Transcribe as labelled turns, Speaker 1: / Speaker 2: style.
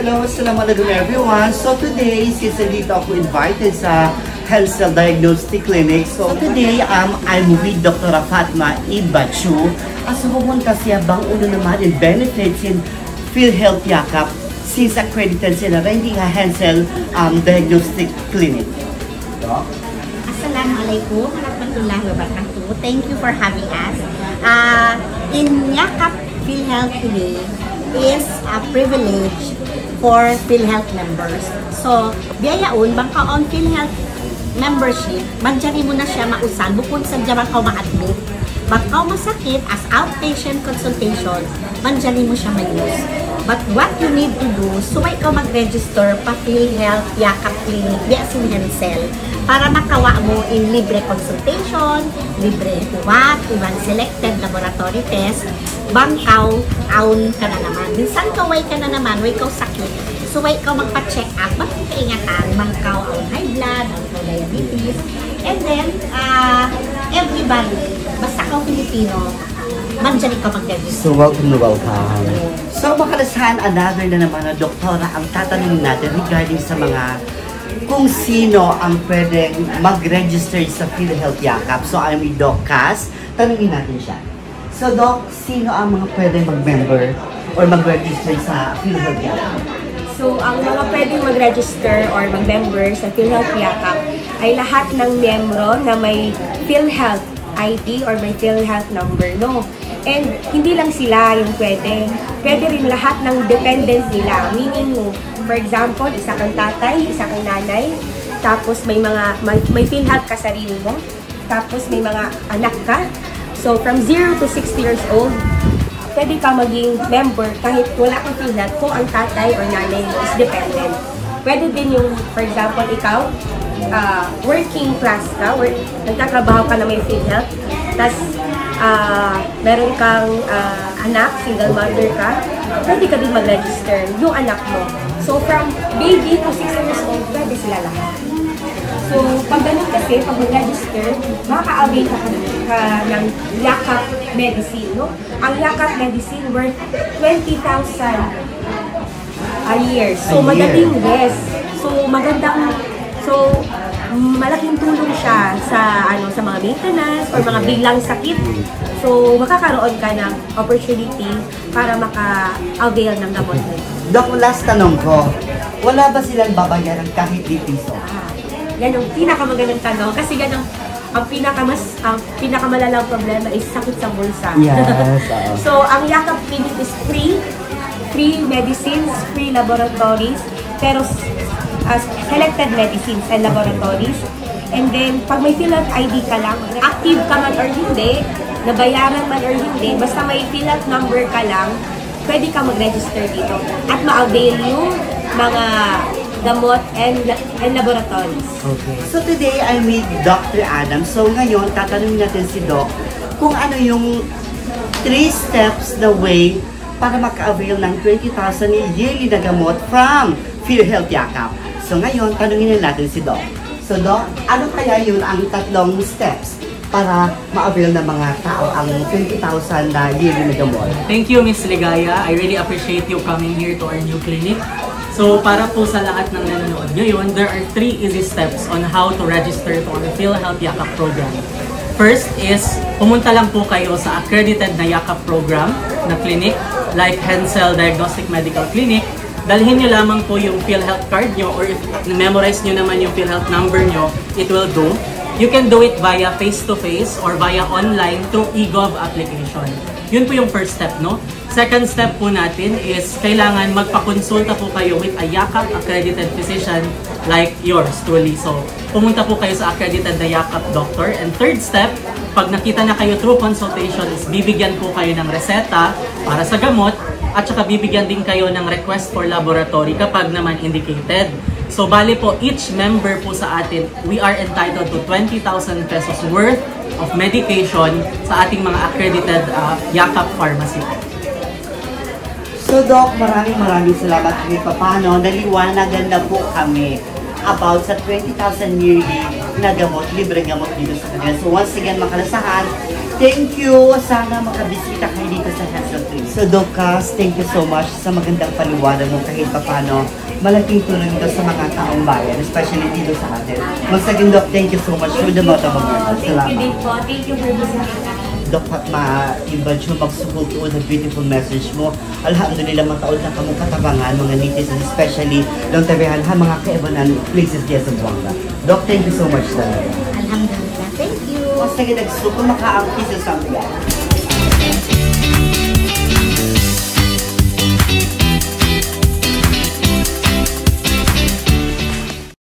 Speaker 1: Hello, assalamualaikum everyone. So today, since dito ako invited sa Hensel Diagnostic Clinic. So today, I'm with Dr. Fatma Ibachu. So pumunta siya bang uno naman in benefits in PhilHealth Yakap since accredited sila hindi nga Hensel Diagnostic Clinic. Doc?
Speaker 2: Assalamualaikum warahmatullahi wabarakatuh. Thank you for having us. In Yakap PhilHealth Clinic is a privilege for PhilHealth members. So, biyayaon, bangkaon PhilHealth membership, manjari mo na siya mausan, bukod sa dyan bangkaw ma-admit. Bangkaw masakit, as outpatient consultation, manjari mo siya ma-use. But what you need to do, suway ka mag-register pa PhilHealth Yakap Clinic, diya si Hensel, para makawa mo in libre consultation, libre huwat, iban selected laboratory test, bangkaw, aun ka na naman. Minsan kaway ka na naman, way kaw sakit. So, way kaw magpa-check up, magkaingatan, bangkaw, aun high blood, bangkaw diabetes. And then, everybody, basta kaw Pilipino, mandyan ikaw mag-register.
Speaker 1: So, welcome. So, makalasahan, another na naman na doktora ang tatanungin natin regarding sa mga kung sino ang pwedeng mag-register sa PhilHealth Yakap. So, I'm with Doc Cass. Tanungin natin siya. So, Doc, sino ang mga pwedeng mag-member or mag-register sa PhilHealth Yakap?
Speaker 3: So, ang mga pwedeng mag-register or mag-member sa PhilHealth Yakap ay lahat ng miyembro na may PhilHealth ID or may PhilHealth number, no? And hindi lang sila yung pwede. Pwede rin lahat ng dependents nila. Meaning mo, for example, isa kang tatay, isa kang nanay, tapos may PhilHealth ka sarili mo, tapos may mga anak ka. So, from 0 to 60 years old, pwede ka maging member kahit wala kang PhilHealth kung ang tatay or nanay mo is dependent. Pwede din yung, for example, ikaw, working class ka, nagtatrabaho ka na may PhilHealth, tapos meron kang anak, single mother ka, pwede ka din mag-register yung anak mo. So, from baby to 6 years old, pwede sila lahat. So, pag ganun kasi, pag mag-register, makaka-avail ka ng Yakap medicine, no? Ang Yakap medicine worth 20,000 a year. So, madaling, yes. So, magandang, malaking tulong siya sa mga maintenance or mga biglang sakit. So, makakaroon ka ng opportunity para maka-avail ng gamot nito.
Speaker 1: Doc, last tanong ko, wala ba silang babayaran kahit di piso?
Speaker 3: Yan ang pinakamagandang tanong kasi yan ang pinakamalalang problema is sakit sa bulsa.
Speaker 1: Yes.
Speaker 3: So, ang Yakap Clinic is free medicines, free laboratories, pero selected medicines and laboratories. And then, pag may PhilHealth ID ka lang, active ka man or hindi, nabayaran man or hindi, basta may PhilHealth number ka lang, pwede ka mag-register dito at ma-avail yung mga gamot and laboratories.
Speaker 1: Okay. So today, I'm with Dr. Adam. So ngayon, tatanungin natin si Doc kung ano yung 3 steps the way para maka-avail ng 20,000 yearly na gamot from PhilHealth Yakap. So ngayon, tanungin natin si Doc. So Doc, ano kaya yun ang 3 steps para ma-avail ng mga tao ang 20,000 na yearly na gamot?
Speaker 4: Thank you, Miss Ligaya. I really appreciate you coming here to our new clinic. So, para po sa lahat ng nanonood ngayon, there are 3 easy steps on how to register to our PhilHealth Yakap program. First is, pumunta lang po kayo sa accredited na Yakap program na clinic, like Hensel Diagnostic Medical Clinic. Dalhin nyo lamang po yung PhilHealth card nyo, or if memorize nyo naman yung PhilHealth number nyo, it will do. You can do it via face-to-face or via online through eGov application. Yun po yung first step, no? Second step po natin is kailangan magpakonsulta po kayo with a Yakap accredited physician like yours truly. So, pumunta po kayo sa accredited na Yakap doctor. And third step, pag nakita na kayo through consultation is bibigyan po kayo ng reseta para sa gamot at saka bibigyan din kayo ng request for laboratory kapag naman indicated. So, bali po, each member po sa atin, we are entitled to 20,000 pesos worth of medication sa ating mga accredited Yakap pharmacy.
Speaker 1: So Doc, maraming salamat kahit paano. Naliwanagan na po kami about sa 20,000 yearly na gamot, libre gamot dito sa kanila. So once again, makalasahan, thank you. Sana makabisita kayo dito sa Health of Trees. So, Docas, thank you so much sa magandang paliwanag mo kahit pa paano. Malaking tulong ito sa mga taong bayan, especially dito sa atin. Once again, Doc, thank you so much for the mouth of
Speaker 3: Thank you din po. Thank you for listening.
Speaker 1: Dok, pat ma-invite mo magsugot o the beautiful message mo. Alhamdulillah, mataol na kamong katabangan, mga netizens, especially ng tabihan ha, mga kaibanan places diya sa Buanga. Dok, thank you so much talaga.
Speaker 2: Alhamdulillah. Thank you.
Speaker 1: Once again, nagsuko makaangki sa sambiyan.